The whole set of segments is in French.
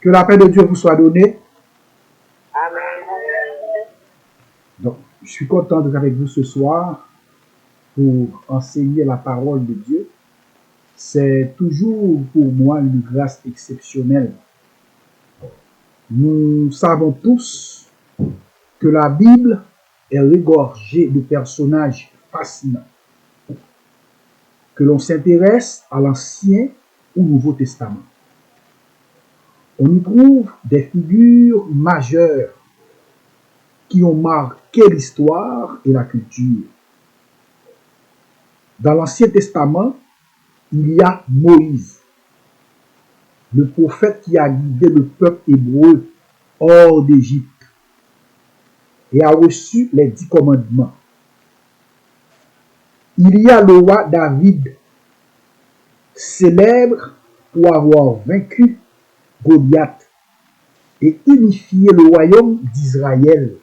Que la paix de Dieu vous soit donnée. Amen. Donc, je suis content d'être avec vous ce soir pour enseigner la parole de Dieu. C'est toujours pour moi une grâce exceptionnelle. Nous savons tous que la Bible est regorgée de personnages fascinants. Que l'on s'intéresse à l'Ancien ou Nouveau Testament. On y trouve des figures majeures qui ont marqué l'histoire et la culture. Dans l'Ancien Testament, il y a Moïse, le prophète qui a guidé le peuple hébreu hors d'Égypte et a reçu les 10 commandements. Il y a le roi David, célèbre pour avoir vaincu Goliath et unifié le royaume d'Israël.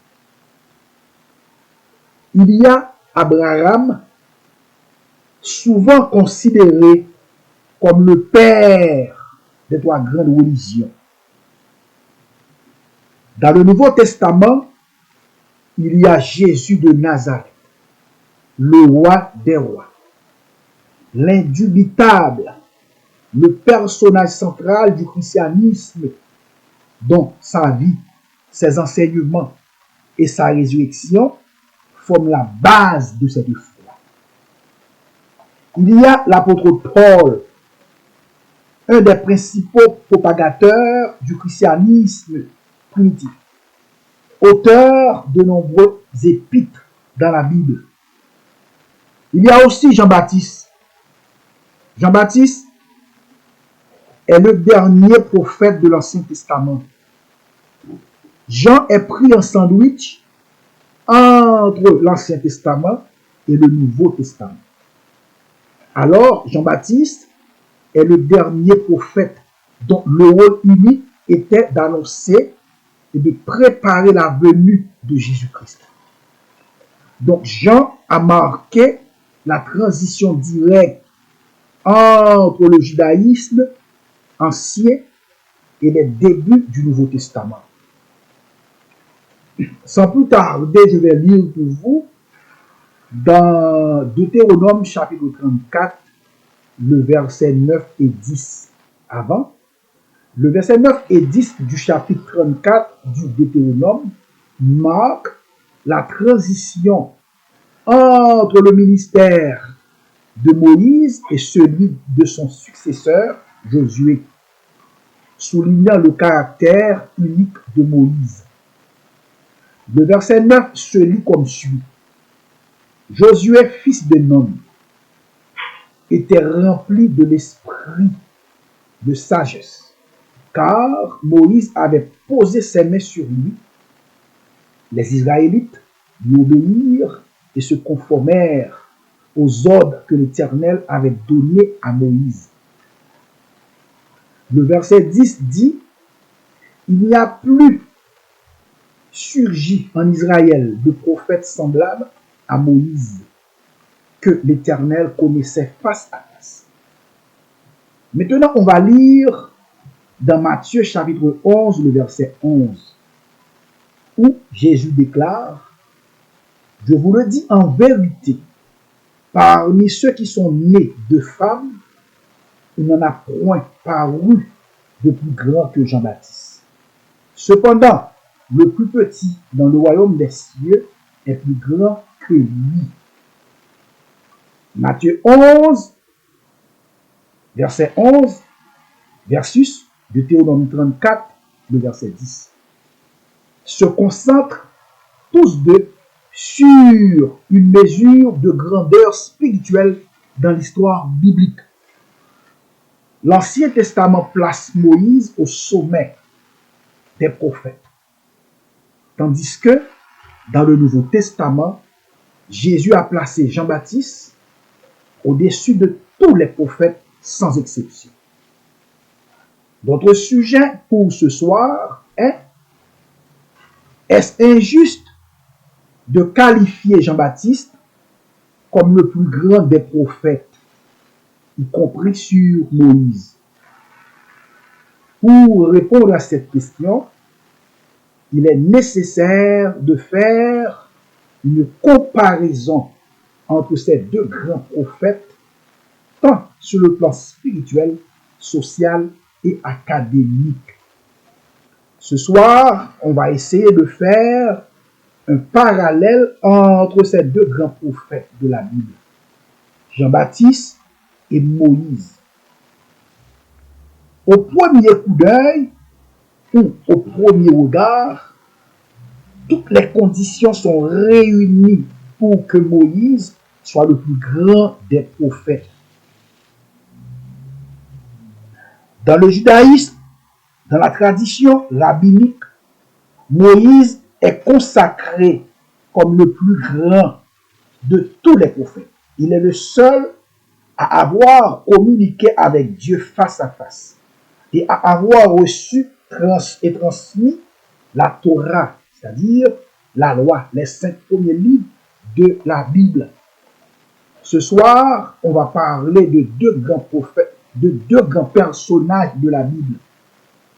Il y a Abraham, souvent considéré comme le père des 3 grandes religions. Dans le Nouveau Testament, il y a Jésus de Nazareth, le roi des rois, l'indubitable, le personnage central du christianisme, dont sa vie, ses enseignements et sa résurrection forment la base de cette foi. Il y a l'apôtre Paul, un des principaux propagateurs du christianisme primitif, auteur de nombreux épîtres dans la Bible. Il y a aussi Jean-Baptiste. Jean-Baptiste est le dernier prophète de l'Ancien Testament. Jean est pris en sandwich entre l'Ancien Testament et le Nouveau Testament. Alors, Jean-Baptiste est le dernier prophète dont le rôle unique était d'annoncer et de préparer la venue de Jésus-Christ. Donc, Jean a marqué la transition directe entre le judaïsme ancien et les débuts du Nouveau Testament. Sans plus tarder, je vais lire pour vous dans Deutéronome chapitre 34, le verset 9 et 10 avant. Le verset 9 et 10 du chapitre 34 du Deutéronome marque la transition entre le ministère de Moïse et celui de son successeur Josué, soulignant le caractère unique de Moïse. Le verset 9 se lit comme suit. Josué, fils de Nun, était rempli de l'esprit de sagesse, car Moïse avait posé ses mains sur lui. Les Israélites lui obéirent et se conformèrent aux ordres que l'Éternel avait donnés à Moïse. Le verset 10 dit, il n'y a plus surgi en Israël de prophète semblable à Moïse, que l'Éternel connaissait face à face. Maintenant, on va lire dans Matthieu chapitre 11, le verset 11, où Jésus déclare, « Je vous le dis en vérité, parmi ceux qui sont nés de femmes, il n'en a point paru de plus grand que Jean-Baptiste. Cependant, le plus petit dans le royaume des cieux est plus grand que lui. » Matthieu 11, verset 11, versus Deutéronome 34, le verset 10. Se concentrent tous deux sur une mesure de grandeur spirituelle dans l'histoire biblique. L'Ancien Testament place Moïse au sommet des prophètes, tandis que dans le Nouveau Testament, Jésus a placé Jean-Baptiste au-dessus de tous les prophètes sans exception. Notre sujet pour ce soir est: est-ce injuste de qualifier Jean-Baptiste comme le plus grand des prophètes, y compris sur Moïse? Pour répondre à cette question, il est nécessaire de faire une comparaison entre ces deux grands prophètes, tant sur le plan spirituel, social et académique. Ce soir, on va essayer de faire un parallèle entre ces deux grands prophètes de la Bible, Jean-Baptiste et Moïse. Au premier coup d'œil ou au premier regard, toutes les conditions sont réunies pour que Moïse soit le plus grand des prophètes. Dans le judaïsme, dans la tradition rabbinique, Moïse est consacré comme le plus grand de tous les prophètes. Il est le seul à avoir communiqué avec Dieu face à face et à avoir reçu et transmis la Torah, c'est-à-dire la loi, les 5 premiers livres de la Bible. Ce soir, on va parler de deux grands prophètes, de deux grands personnages de la Bible.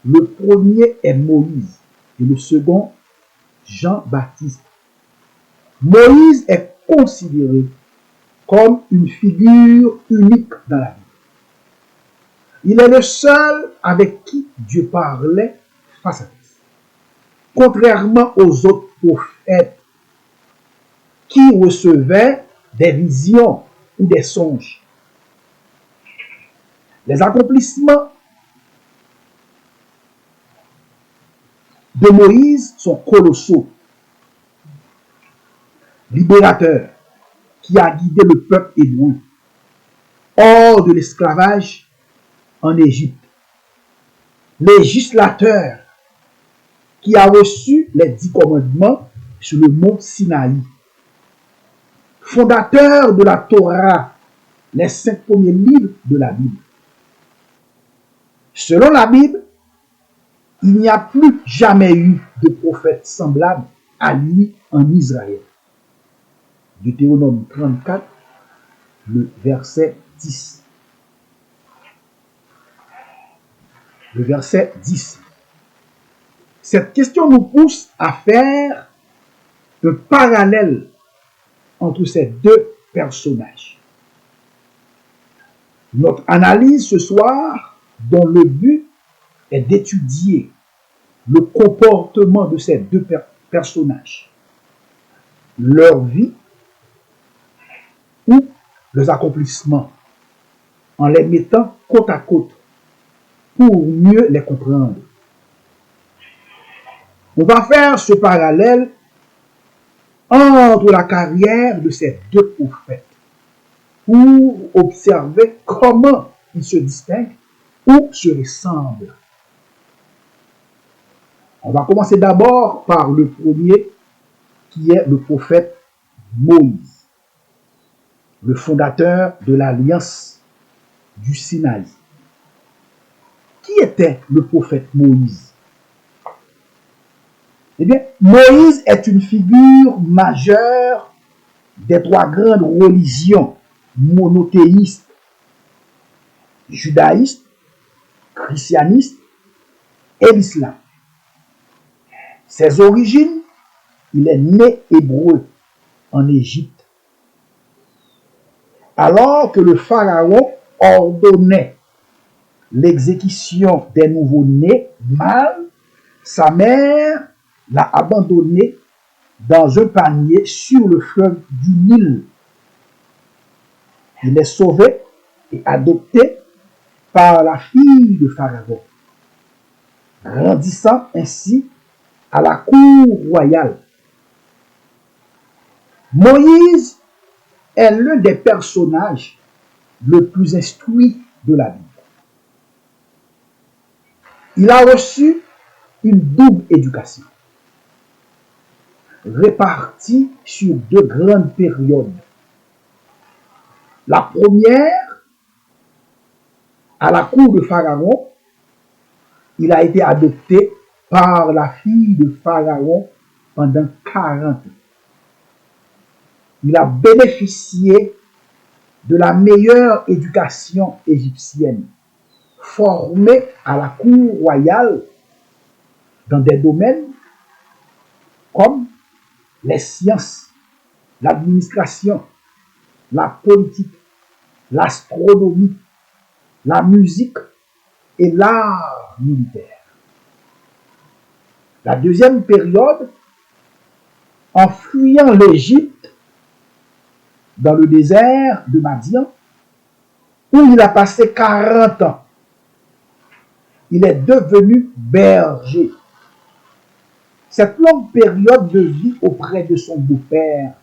Le premier est Moïse et le second, Jean-Baptiste. Moïse est considéré comme une figure unique dans la Bible. Il est le seul avec qui Dieu parlait face à face. Contrairement aux autres prophètes qui recevaient des visions ou des songes. Les accomplissements de Moïse sont colossaux. Libérateur qui a guidé le peuple hébreu hors de l'esclavage en Égypte. Législateur qui a reçu les 10 commandements sur le mont Sinaï. Fondateur de la Torah, les 5 premiers livres de la Bible. Selon la Bible, il n'y a plus jamais eu de prophète semblable à lui en Israël. Deutéronome 34, le verset 10. Le verset 10. Cette question nous pousse à faire un parallèle entre ces deux personnages. Notre analyse ce soir, dont le but est d'étudier le comportement de ces deux personnages, leur vie ou leurs accomplissements, en les mettant côte à côte pour mieux les comprendre. On va faire ce parallèle entre la carrière de ces deux prophètes pour observer comment ils se distinguent ou se ressemblent. On va commencer d'abord par le premier qui est le prophète Moïse, le fondateur de l'alliance du Sinaï. Qui était le prophète Moïse? Eh bien, Moïse est une figure majeure des 3 grandes religions monothéistes, judaïsme, christianisme et l'islam. Ses origines, il est né hébreu en Égypte. Alors que le pharaon ordonnait l'exécution des nouveau-nés mâles, sa mère l'a abandonné dans un panier sur le fleuve du Nil. Il est sauvé et adopté par la fille de Pharaon, grandissant ainsi à la cour royale. Moïse est l'un des personnages le plus instruits de la Bible. Il a reçu une double éducation, répartie sur 2 grandes périodes. La première, à la cour de Pharaon, il a été adopté par la fille de Pharaon pendant 40 ans. Il a bénéficié de la meilleure éducation égyptienne, formé à la cour royale dans des domaines comme les sciences, l'administration, la politique, l'astronomie, la musique et l'art militaire. La deuxième période, en fuyant l'Égypte dans le désert de Madian, où il a passé 40 ans, il est devenu berger. Cette longue période de vie auprès de son beau-père,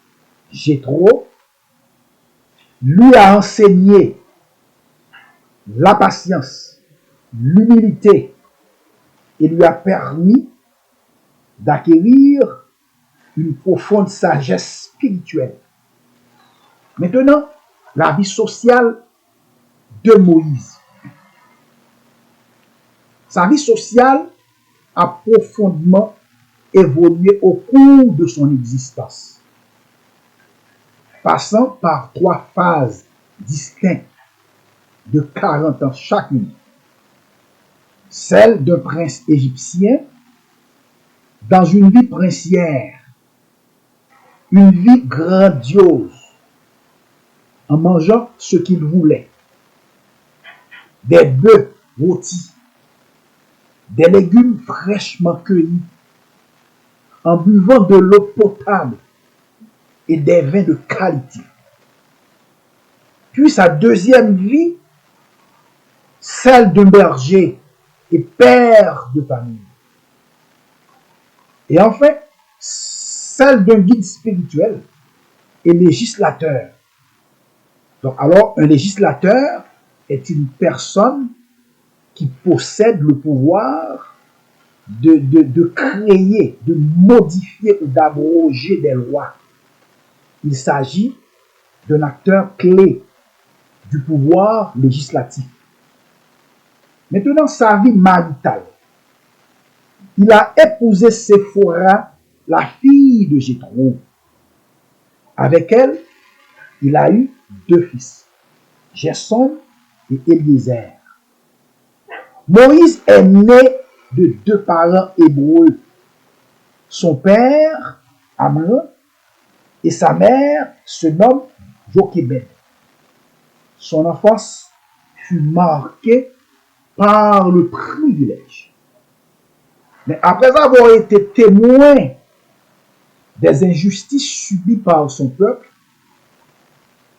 Jéthro, lui a enseigné la patience, l'humilité et lui a permis d'acquérir une profonde sagesse spirituelle. Maintenant, la vie sociale de Moïse. Sa vie sociale a profondément évolué au cours de son existence, passant par 3 phases distinctes de 40 ans chacune. Celle d'un prince égyptien dans une vie princière, une vie grandiose, en mangeant ce qu'il voulait, des bœufs rôtis, des légumes fraîchement cueillis, en buvant de l'eau potable et des vins de qualité. Puis sa deuxième vie, celle d'un berger et père de famille. Et enfin, celle d'un guide spirituel et législateur. Donc, alors, un législateur est une personne qui possède le pouvoir de créer, de modifier ou d'abroger des lois. Il s'agit d'un acteur clé du pouvoir législatif. Maintenant, sa vie maritale. Il a épousé Séphora, la fille de Jéthro. Avec elle, il a eu 2 fils, Gerson et Eliezer. Moïse est né de 2 parents hébreux. Son père, Amram, et sa mère se nomme Jochebed. Son enfance fut marquée par le privilège. Mais après avoir été témoin des injustices subies par son peuple,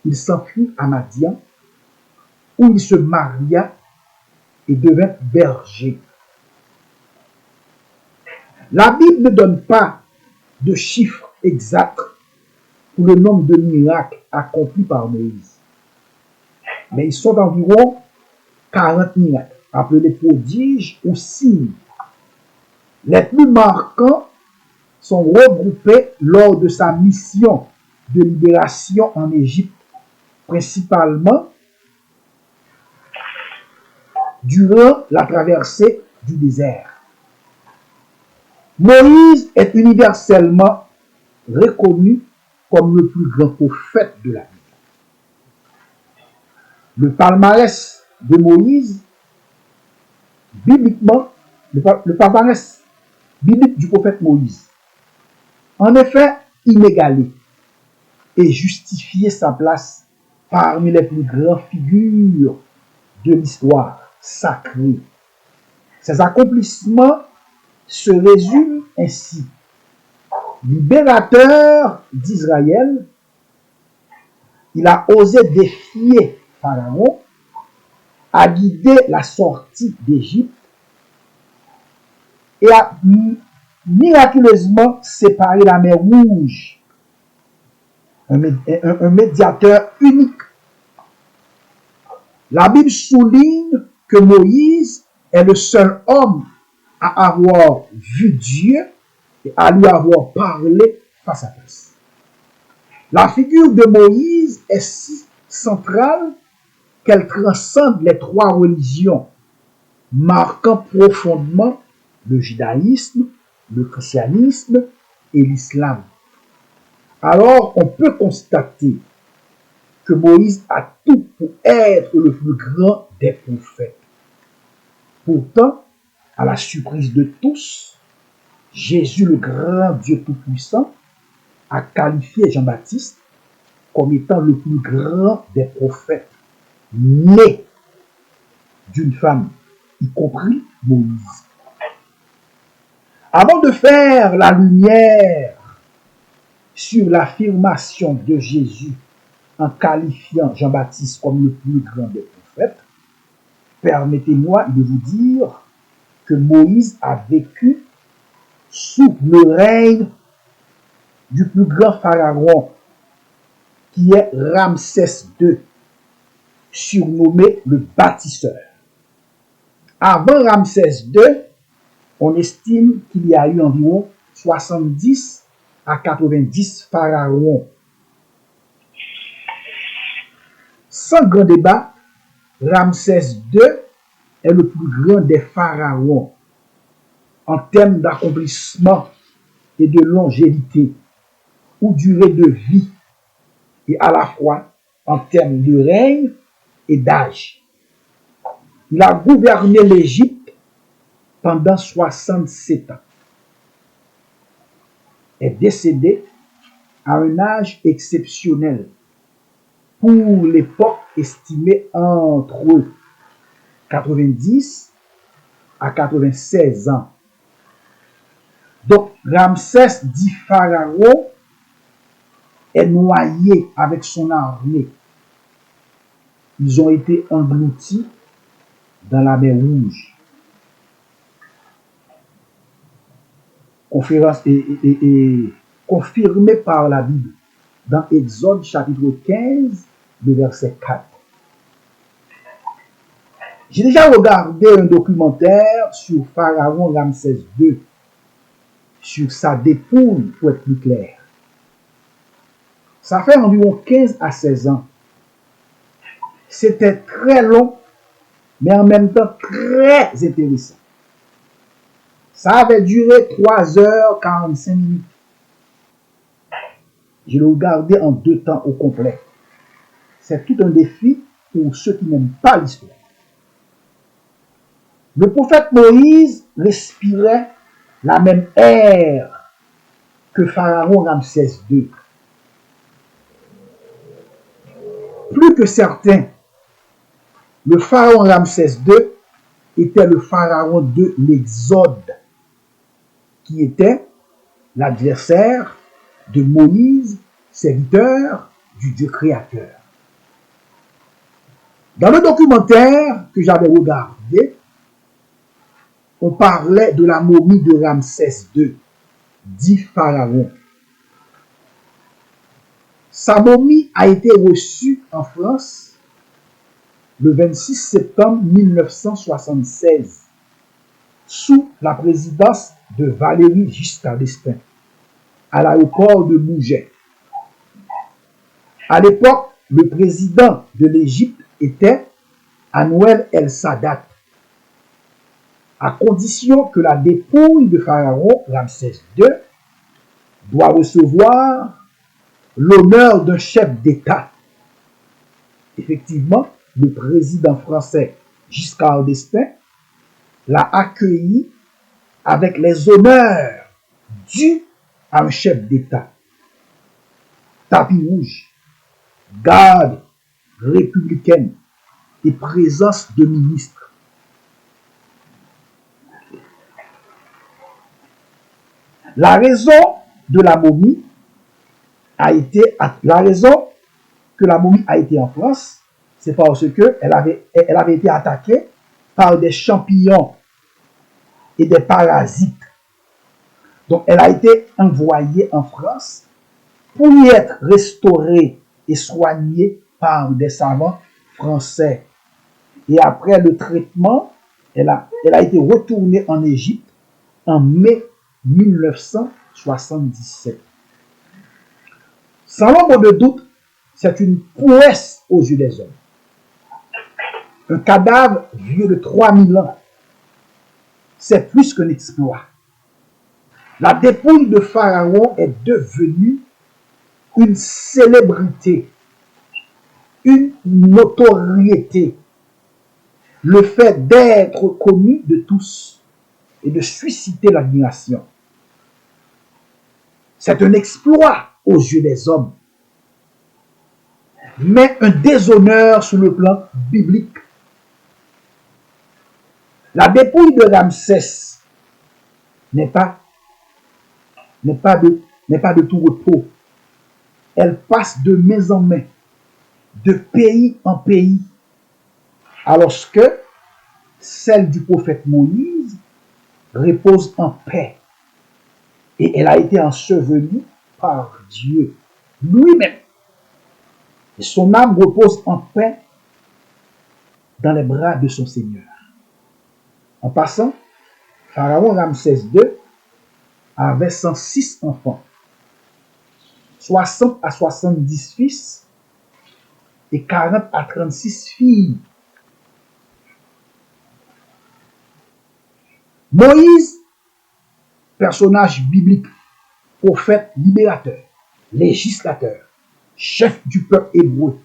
il s'enfuit à Madian, où il se maria et devint berger. La Bible ne donne pas de chiffres exacts pour le nombre de miracles accomplis par Moïse. Mais ils sont d'environ 40 miracles, appelés prodiges ou signes. Les plus marquants sont regroupés lors de sa mission de libération en Égypte, principalement durant la traversée du désert. Moïse est universellement reconnu comme le plus grand prophète de la Bible. Le palmarès de Moïse, bibliquement, le palmarès biblique du prophète Moïse, en effet inégalé et justifié sa place parmi les plus grandes figures de l'histoire sacrée. Ses accomplissements se résument ainsi. Libérateur d'Israël, il a osé défier Pharaon, a guidé la sortie d'Égypte et a miraculeusement séparé la mer Rouge. Un médiateur unique. La Bible souligne que Moïse est le seul homme à avoir vu Dieu et à lui avoir parlé face à face. La figure de Moïse est si centrale qu'elle transcende les 3 religions, marquant profondément le judaïsme, le christianisme et l'islam. Alors, on peut constater que Moïse a tout pour être le plus grand des prophètes. Pourtant, à la surprise de tous, Jésus, le grand Dieu Tout-Puissant, a qualifié Jean-Baptiste comme étant le plus grand des prophètes nés d'une femme, y compris Moïse. Avant de faire la lumière sur l'affirmation de Jésus en qualifiant Jean-Baptiste comme le plus grand des prophètes, permettez-moi de vous dire que Moïse a vécu sous le règne du plus grand pharaon, qui est Ramsès II, surnommé le bâtisseur. Avant Ramsès II, on estime qu'il y a eu environ 70 à 90 pharaons. Sans grand débat, Ramsès II est le plus grand des pharaons en termes d'accomplissement et de longévité ou durée de vie, et à la fois en termes de règne et d'âge. Il a gouverné l'Égypte pendant 67 ans. Est décédé à un âge exceptionnel, pour l'époque estimée entre 90 à 96 ans. Donc, Ramsès dit Pharaon est noyé avec son armée. Ils ont été engloutis dans la mer Rouge. Confirmé par la Bible dans Exode chapitre 15, le verset 4. J'ai déjà regardé un documentaire sur Pharaon Ramsès II, sur sa dépouille, pour être plus clair. Ça fait environ 15 à 16 ans. C'était très long, mais en même temps très intéressant. Ça avait duré 3h45. Je l'ai regardé en 2 temps au complet. C'est tout un défi pour ceux qui n'aiment pas l'histoire. Le prophète Moïse respirait la même air que Pharaon Ramsès II. Plus que certain, le pharaon Ramsès II était le pharaon de l'Exode, qui était l'adversaire de Moïse, serviteur du Dieu créateur. Dans le documentaire que j'avais regardé, on parlait de la momie de Ramsès II, dit pharaon. Sa momie a été reçue en France le 26 septembre 1976 sous la présidence de Valéry Giscard d'Estaing à l'aéroport de Mouget. À l'époque, le président de l'Égypte était Anouel El-Sadat, à condition que la dépouille de Pharaon Ramsès II doit recevoir l'honneur d'un chef d'État. Effectivement, le président français Giscard d'Estaing l'a accueilli avec les honneurs dus à un chef d'État. Tapis rouge, garde républicaine et présence de ministres. La raison que la momie a été en France, c'est parce qu'elle avait été attaquée par des champignons et des parasites. Donc, elle a été envoyée en France pour y être restaurée et soignée par des savants français. Et après le traitement, elle a été retournée en Égypte en mai 1977. Sans l'ombre de doute, c'est une prouesse aux yeux des hommes. Un cadavre vieux de 3000 ans, c'est plus qu'un exploit. La dépouille de Pharaon est devenue une célébrité, une notoriété. le fait d'être connu de tous et de susciter l'admiration. C'est un exploit aux yeux des hommes, mais un déshonneur sur le plan biblique. La dépouille de Ramsès n'est pas de tout repos. Elle passe de main en main, de pays en pays, alors que celle du prophète Moïse repose en paix. Et elle a été ensevelie par Dieu lui-même. Et son âme repose en paix dans les bras de son Seigneur. En passant, Pharaon Ramsès II avait 106 enfants, 60 à 70 fils et 40 à 36 filles. Moïse, personnage biblique, prophète libérateur, législateur, chef du peuple hébreu.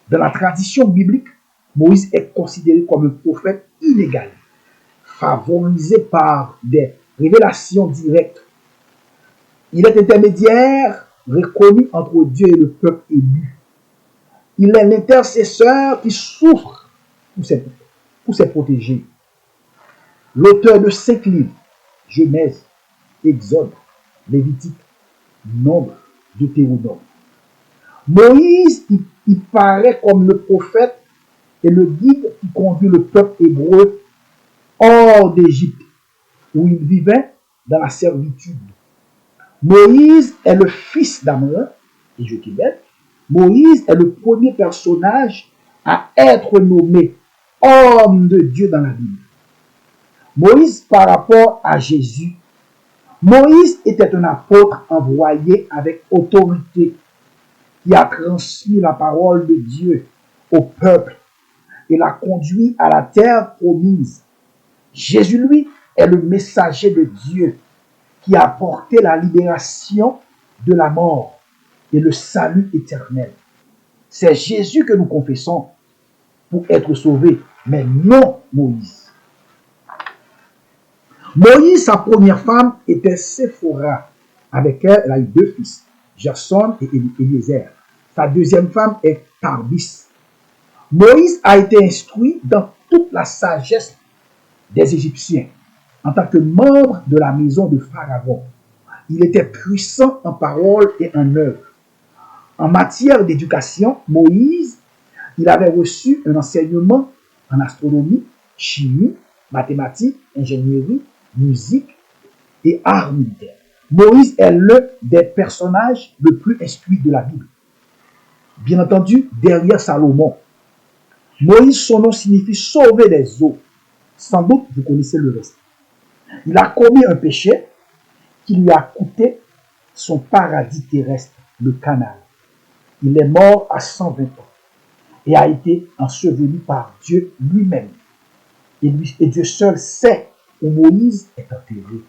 Dans la tradition biblique, Moïse est considéré comme un prophète inégalé, favorisé par des révélations directes. Il est intermédiaire reconnu entre Dieu et le peuple élu. Il est l'intercesseur qui souffre pour ses protégés. L'auteur de 5 livres, Genèse, Exode, Lévitique, Nombre, Deutéronome. Moïse, il paraît comme le prophète et le guide qui conduit le peuple hébreu hors d'Égypte, où il vivait dans la servitude. Moïse est le fils d'Amram et Jochebed. Moïse est le premier personnage à être nommé homme de Dieu dans la Bible. Moïse par rapport à Jésus. Moïse était un apôtre envoyé avec autorité qui a transmis la parole de Dieu au peuple et l'a conduit à la terre promise. Jésus, lui, est le messager de Dieu qui a apporté la libération de la mort et le salut éternel. C'est Jésus que nous confessons pour être sauvés, mais non Moïse. Moïse, sa première femme, était Séphora. Avec elle, elle a eu 2 fils, Jason et Eliezer. Sa deuxième femme est Tarbis. Moïse a été instruit dans toute la sagesse des Égyptiens en tant que membre de la maison de Pharaon. Il était puissant en parole et en œuvre. En matière d'éducation, Moïse, il avait reçu un enseignement en astronomie, chimie, mathématiques, ingénierie, musique et arts militaires. Moïse est l'un des personnages le plus instruits de la Bible. Bien entendu, derrière Salomon. Moïse, son nom signifie sauver des eaux. Sans doute, vous connaissez le reste. Il a commis un péché qui lui a coûté son paradis terrestre, le Canaan. Il est mort à 120 ans et a été enseveli par Dieu lui-même. Et Dieu seul sait où Moïse est enterré.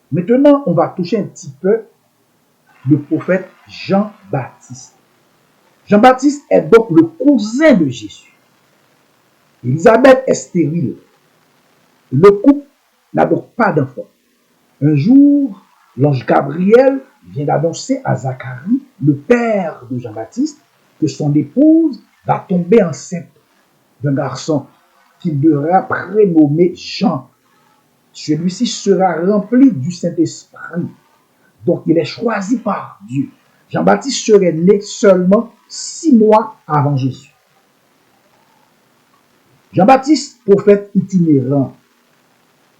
Maintenant, on va toucher un petit peu le prophète Jean-Baptiste. Jean-Baptiste est donc le cousin de Jésus. Élisabeth est stérile. Le couple n'a donc pas d'enfant. Un jour, l'ange Gabriel vient d'annoncer à Zacharie, le père de Jean-Baptiste, que son épouse va tomber enceinte d'un garçon qu'il devra prénommer Jean. Celui-ci sera rempli du Saint-Esprit. Donc, il est choisi par Dieu. Jean-Baptiste serait né seulement 6 mois avant Jésus. Jean-Baptiste, prophète itinérant.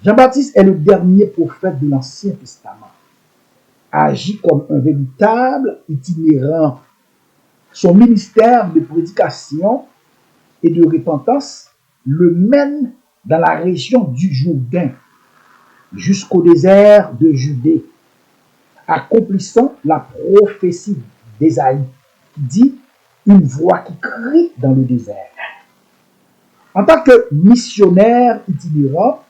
Jean-Baptiste est le dernier prophète de l'Ancien Testament. Agit comme un véritable itinérant. Son ministère de prédication et de repentance le mène dans la région du Jourdain jusqu'au désert de Judée, accomplissant la prophétie d'Ésaïe qui dit « une voix qui crie dans le désert ». En tant que missionnaire itinérant,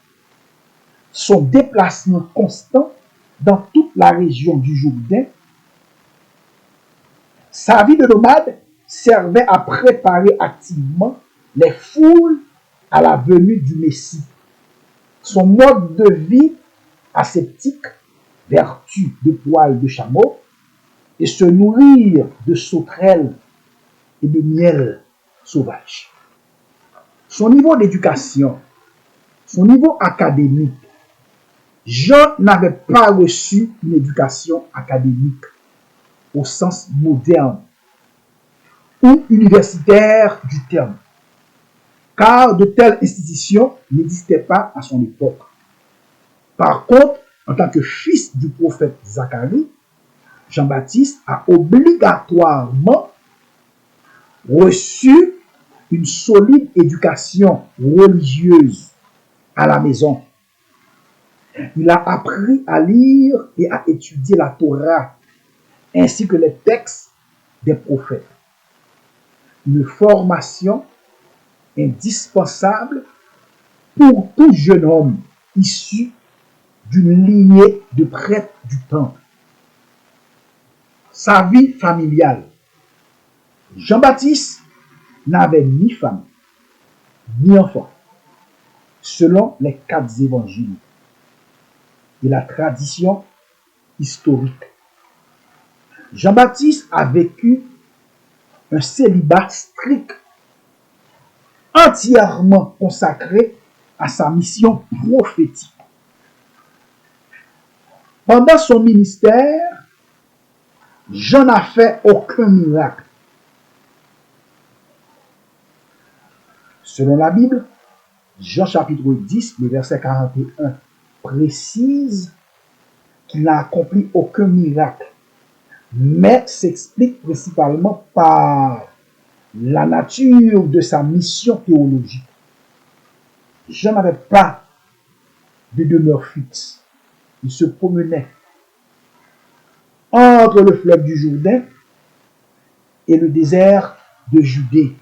son déplacement constant dans toute la région du Jourdain, sa vie de nomade servait à préparer activement les foules à la venue du Messie. Son mode de vie ascétique, vertu de poils de chameau, et se nourrir de sauterelles et de miel sauvage. Son niveau d'éducation, son niveau académique, Jean n'avait pas reçu une éducation académique au sens moderne ou universitaire du terme, car de telles institutions n'existaient pas à son époque. Par contre, en tant que fils du prophète Zacharie, Jean-Baptiste a obligatoirement reçu une solide éducation religieuse à la maison. Il a appris à lire et à étudier la Torah, ainsi que les textes des prophètes. Une formation indispensable pour tout jeune homme issu d'une lignée de prêtres du temple. Sa vie familiale. Jean-Baptiste n'avait ni femme, ni enfant, selon les 4 évangiles et la tradition historique. Jean-Baptiste a vécu un célibat strict, entièrement consacré à sa mission prophétique. Pendant son ministère, Jean n'a fait aucun miracle. Selon la Bible, Jean chapitre 10, le verset 41, précise qu'il n'a accompli aucun miracle, mais s'explique principalement par la nature de sa mission théologique. Jean n'avait pas de demeure fixe. Il se promenait entre le fleuve du Jourdain et le désert de Judée.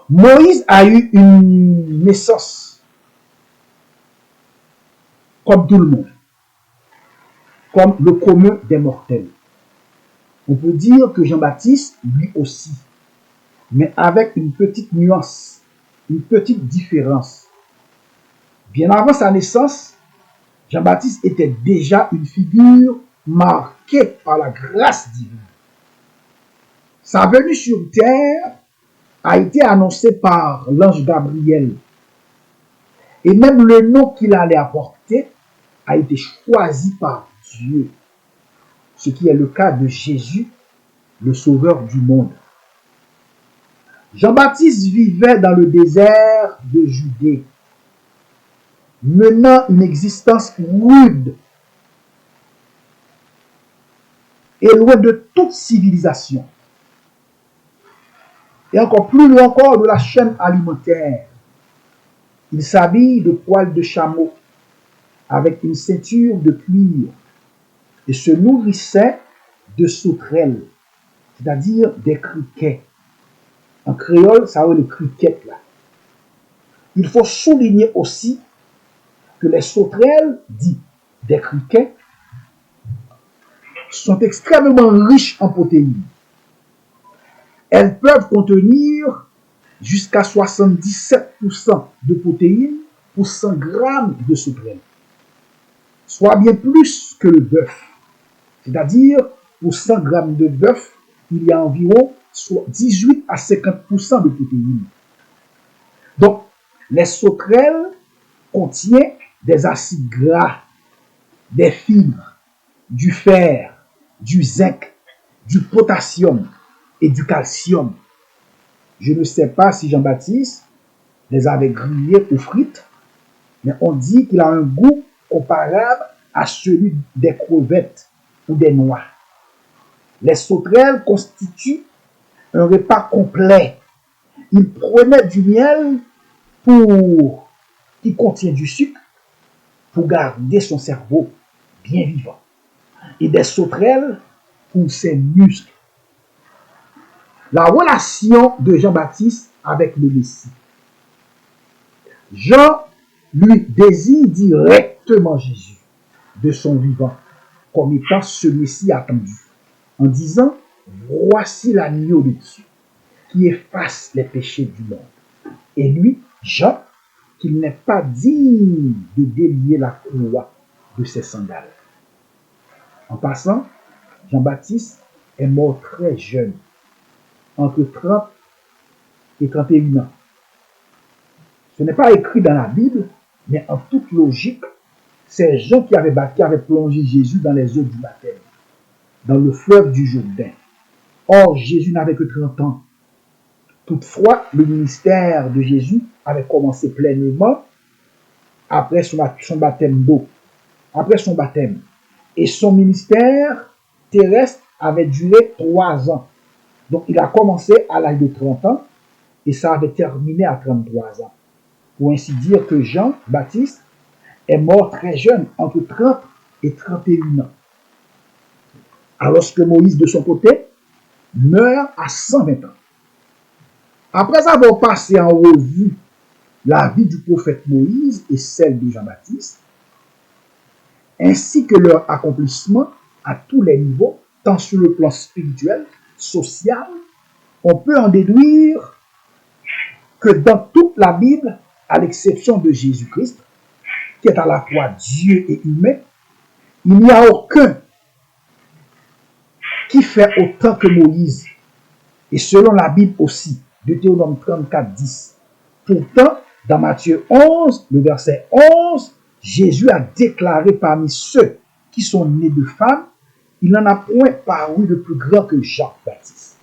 Moïse a eu une naissance comme tout le monde, comme le commun des mortels. On peut dire que Jean-Baptiste, lui aussi, mais avec une petite nuance, une petite différence. Bien avant sa naissance, Jean-Baptiste était déjà une figure marquée par la grâce divine. Sa venue sur terre a été annoncée par l'ange Gabriel. Et même le nom qu'il allait apporter a été choisi par Dieu. Ce qui est le cas de Jésus, le sauveur du monde. Jean-Baptiste vivait dans le désert de Judée, menant une existence rude et loin de toute civilisation. Et encore plus loin encore de la chaîne alimentaire. Il s'habille de poils de chameau avec une ceinture de cuir et se nourrissait de sauterelles, c'est-à-dire des criquets. En créole, ça veut les criquettes là. Il faut souligner aussi que les sauterelles, dites des criquets, sont extrêmement riches en protéines. Elles peuvent contenir jusqu'à 77% de protéines pour 100 grammes de sauterelles, soit bien plus que le bœuf. C'est-à-dire, pour 100 grammes de bœuf, il y a environ 18 à 50% de protéines. Donc, les sauterelles contiennent des acides gras, des fibres, du fer, du zinc, du potassium et du calcium. Je ne sais pas si Jean-Baptiste les avait grillés ou frites, mais on dit qu'il a un goût comparable à celui des crevettes ou des noix. Les sauterelles constituent un repas complet. Il prenait du miel qui contient du sucre pour garder son cerveau bien vivant et des sauterelles pour ses muscles. La relation de Jean-Baptiste avec le Messie. Jean lui désigne directement Jésus de son vivant comme étant ce Messie attendu, en disant « Voici l'agneau de Dieu qui efface les péchés du monde. Et lui, Jean, qu'il n'est pas digne de délier la croix de ses sandales. En passant, Jean-Baptiste est mort très jeune, entre 30 et 31 ans. Ce n'est pas écrit dans la Bible, mais en toute logique, c'est Jean qui avait plongé Jésus dans les eaux du baptême, dans le fleuve du Jourdain. Or, Jésus n'avait que 30 ans. Toutefois, le ministère de Jésus avait commencé pleinement après son baptême d'eau, après son baptême. Et son ministère terrestre avait duré 3 ans. Donc, il a commencé à l'âge de 30 ans et ça avait terminé à 33 ans. Pour ainsi dire que Jean-Baptiste est mort très jeune, entre 30 et 31 ans. Alors que Moïse, de son côté, meurt à 120 ans. Après avoir passé en revue la vie du prophète Moïse et celle de Jean-Baptiste, ainsi que leur accomplissement à tous les niveaux, tant sur le plan spirituel, social, on peut en déduire que dans toute la Bible, à l'exception de Jésus-Christ, qui est à la fois Dieu et humain, il n'y a aucun qui fait autant que Moïse. Et selon la Bible aussi, Deutéronome 34, 10. Pourtant, dans Matthieu 11, le verset 11, Jésus a déclaré parmi ceux qui sont nés de femmes, il n'en a point paru de plus grand que Jean-Baptiste.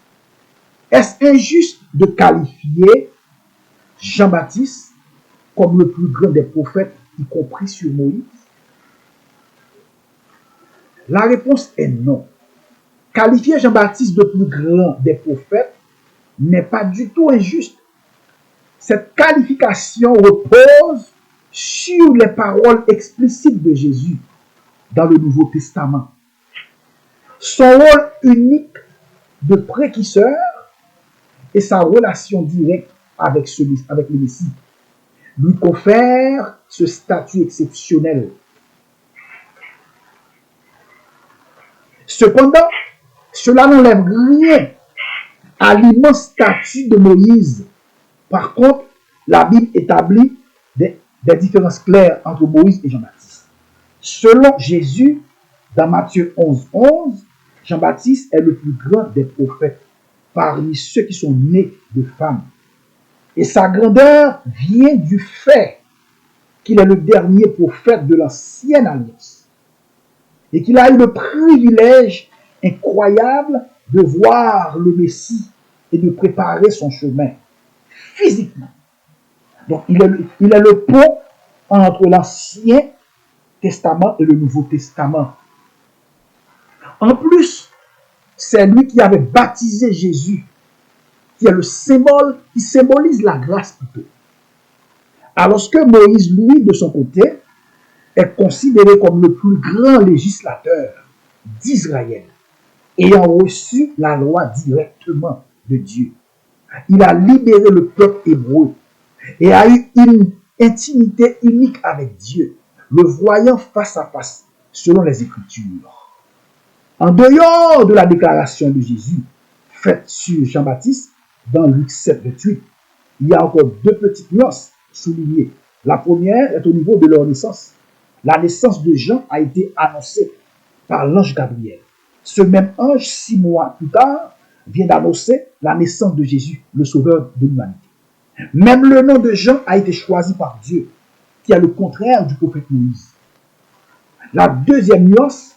Est-ce injuste de qualifier Jean-Baptiste comme le plus grand des prophètes, y compris sur Moïse? La réponse est non. Qualifier Jean-Baptiste de plus grand des prophètes n'est pas du tout injuste. Cette qualification repose sur les paroles explicites de Jésus dans le Nouveau Testament. Son rôle unique de précurseur et sa relation directe avec le Messie lui confèrent ce statut exceptionnel. Cependant, cela n'enlève rien à l'immense statut de Moïse. Par contre, la Bible établit des différences claires entre Moïse et Jean-Baptiste. Selon Jésus, dans Matthieu 11, 11, Jean-Baptiste est le plus grand des prophètes parmi ceux qui sont nés de femmes. Et sa grandeur vient du fait qu'il est le dernier prophète de l'ancienne alliance et qu'il a eu le privilège incroyable de voir le Messie et de préparer son chemin physiquement. Donc, il est le pont entre l'Ancien Testament et le Nouveau Testament. En plus, c'est lui qui avait baptisé Jésus, qui est le symbole, qui symbolise la grâce plutôt. Alors que Moïse, lui, de son côté, est considéré comme le plus grand législateur d'Israël, ayant reçu la loi directement de Dieu. Il a libéré le peuple hébreu et a eu une intimité unique avec Dieu, le voyant face à face, selon les Écritures. En dehors de la déclaration de Jésus faite sur Jean-Baptiste, dans Luc 7, 28, il y a encore deux petites nuances soulignées. La première est au niveau de leur naissance. La naissance de Jean a été annoncée par l'ange Gabriel. Ce même ange, 6 mois plus tard, vient d'annoncer la naissance de Jésus, le sauveur de l'humanité. Même le nom de Jean a été choisi par Dieu, qui est le contraire du prophète Moïse. La deuxième nuance,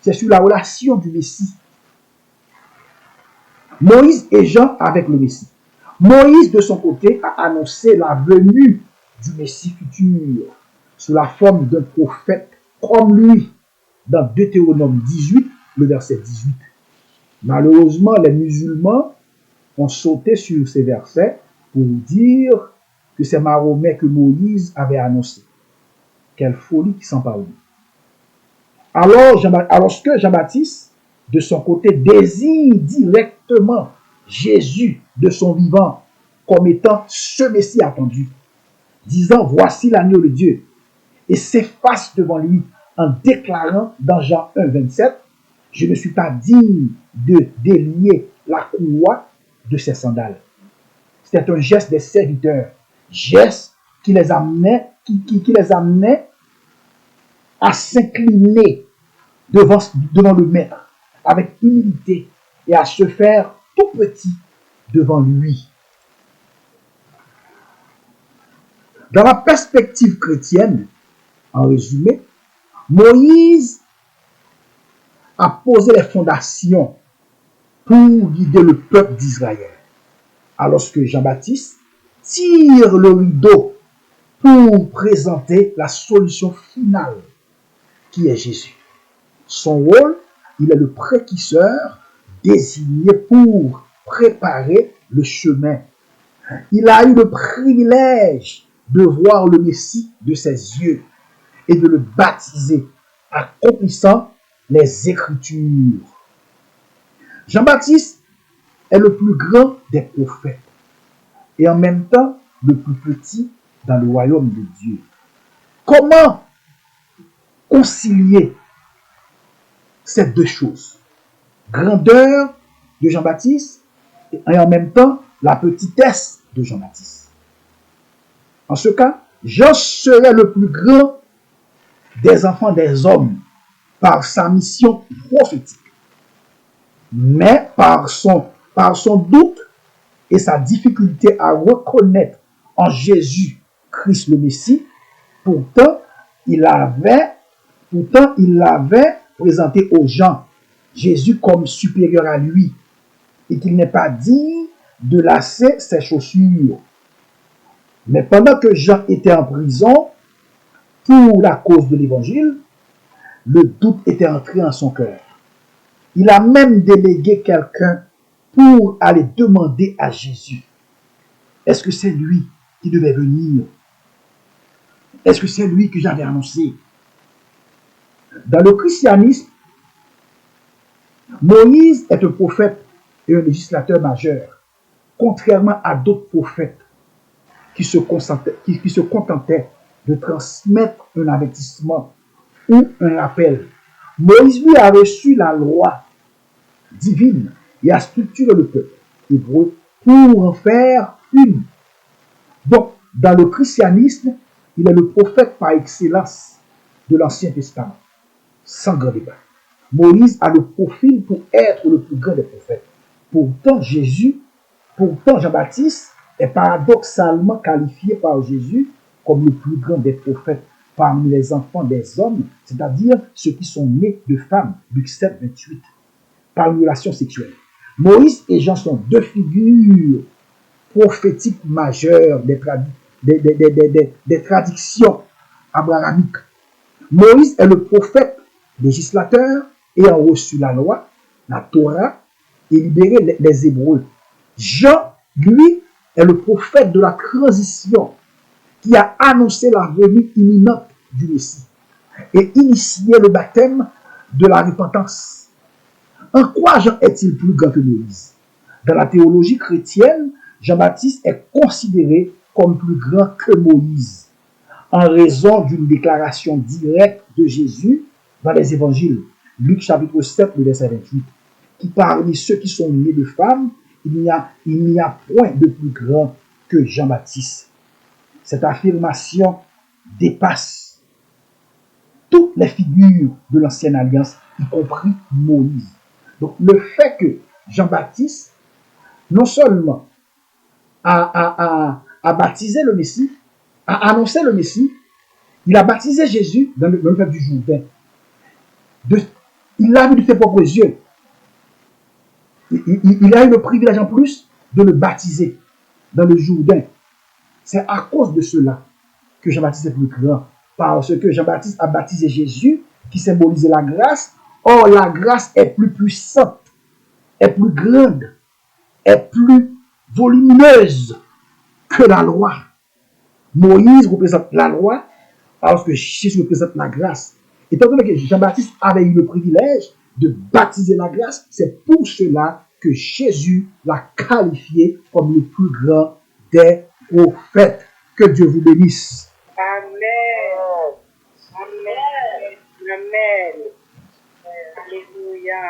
c'est sur la relation du Messie. Moïse et Jean avec le Messie. Moïse, de son côté, a annoncé la venue du Messie futur sous la forme d'un prophète comme lui, dans Deutéronome 18, le verset 18. Malheureusement, les musulmans ont sauté sur ces versets pour dire que c'est Mahomet que Moïse avait annoncé. Quelle folie qui s'empare. Alors que Jean-Baptiste, de son côté, désigne directement Jésus de son vivant comme étant ce Messie attendu, disant « Voici l'agneau de Dieu » et s'efface devant lui en déclarant dans Jean 1, 27 « Je ne suis pas digne de délier la croix de ses sandales. C'était un geste des serviteurs. Geste qui les amenait, qui les amenait à s'incliner devant le maître avec humilité et à se faire tout petit devant lui. Dans la perspective chrétienne, en résumé, Moïse a posé les fondations pour guider le peuple d'Israël, alors que Jean-Baptiste tire le rideau pour présenter la solution finale qui est Jésus. Son rôle, il est le précurseur désigné pour préparer le chemin. Il a eu le privilège de voir le Messie de ses yeux et de le baptiser, accomplissant les Écritures. Jean-Baptiste est le plus grand des prophètes et en même temps le plus petit dans le royaume de Dieu. Comment concilier ces deux choses? Grandeur de Jean-Baptiste et en même temps la petitesse de Jean-Baptiste. En ce cas, Jean serait le plus grand des enfants des hommes par sa mission prophétique. Mais par son doute et sa difficulté à reconnaître en Jésus-Christ le Messie, pourtant il avait présenté aux gens Jésus comme supérieur à lui et qu'il n'est pas digne de lasser ses chaussures. Mais pendant que Jean était en prison pour la cause de l'évangile, le doute était entré en son cœur. Il a même délégué quelqu'un pour aller demander à Jésus, est-ce que c'est lui qui devait venir? Est-ce que c'est lui que j'avais annoncé? Dans le christianisme, Moïse est un prophète et un législateur majeur, contrairement à d'autres prophètes qui se contentaient de transmettre un avertissement ou un rappel. Moïse, lui, a reçu la loi divine et a structuré le peuple hébreu pour en faire une. Donc, dans le christianisme, il est le prophète par excellence de l'Ancien Testament, sans grand débat. Moïse a le profil pour être le plus grand des prophètes. Pourtant, Jean-Baptiste est paradoxalement qualifié par Jésus comme le plus grand des prophètes parmi les enfants des hommes, c'est-à-dire ceux qui sont nés de femmes, Luc 7, 28, par une relation sexuelle. Moïse et Jean sont deux figures prophétiques majeures des traditions abrahamiques. Moïse est le prophète législateur ayant reçu la loi, la Torah, et libéré les Hébreux. Jean, lui, est le prophète de la transition qui a annoncé la venue imminente du Messie et initié le baptême de la repentance. En quoi Jean est-il plus grand que Moïse? Dans la théologie chrétienne, Jean-Baptiste est considéré comme plus grand que Moïse en raison d'une déclaration directe de Jésus dans les évangiles. Luc chapitre 7, le verset 28, qui parmi ceux qui sont nés de femmes, il n'y a point de plus grand que Jean-Baptiste. Cette affirmation dépasse toutes les figures de l'ancienne alliance, y compris Moïse. Donc le fait que Jean-Baptiste, non seulement a baptisé le Messie, a annoncé le Messie, il a baptisé Jésus dans le fleuve du Jourdain. Il l'a vu de ses propres yeux. Il a eu le privilège en plus de le baptiser dans le Jourdain. C'est à cause de cela que Jean-Baptiste est plus grand. Parce que Jean-Baptiste a baptisé Jésus, qui symbolisait la grâce. Or, la grâce est plus puissante, est plus grande, est plus volumineuse que la loi. Moïse représente la loi, alors que Jésus représente la grâce. Étant donné que Jean-Baptiste avait eu le privilège de baptiser la grâce, c'est pour cela que Jésus l'a qualifié comme le plus grand des prophètes. Que Dieu vous bénisse. Amen. Amen. Amen. Alléluia.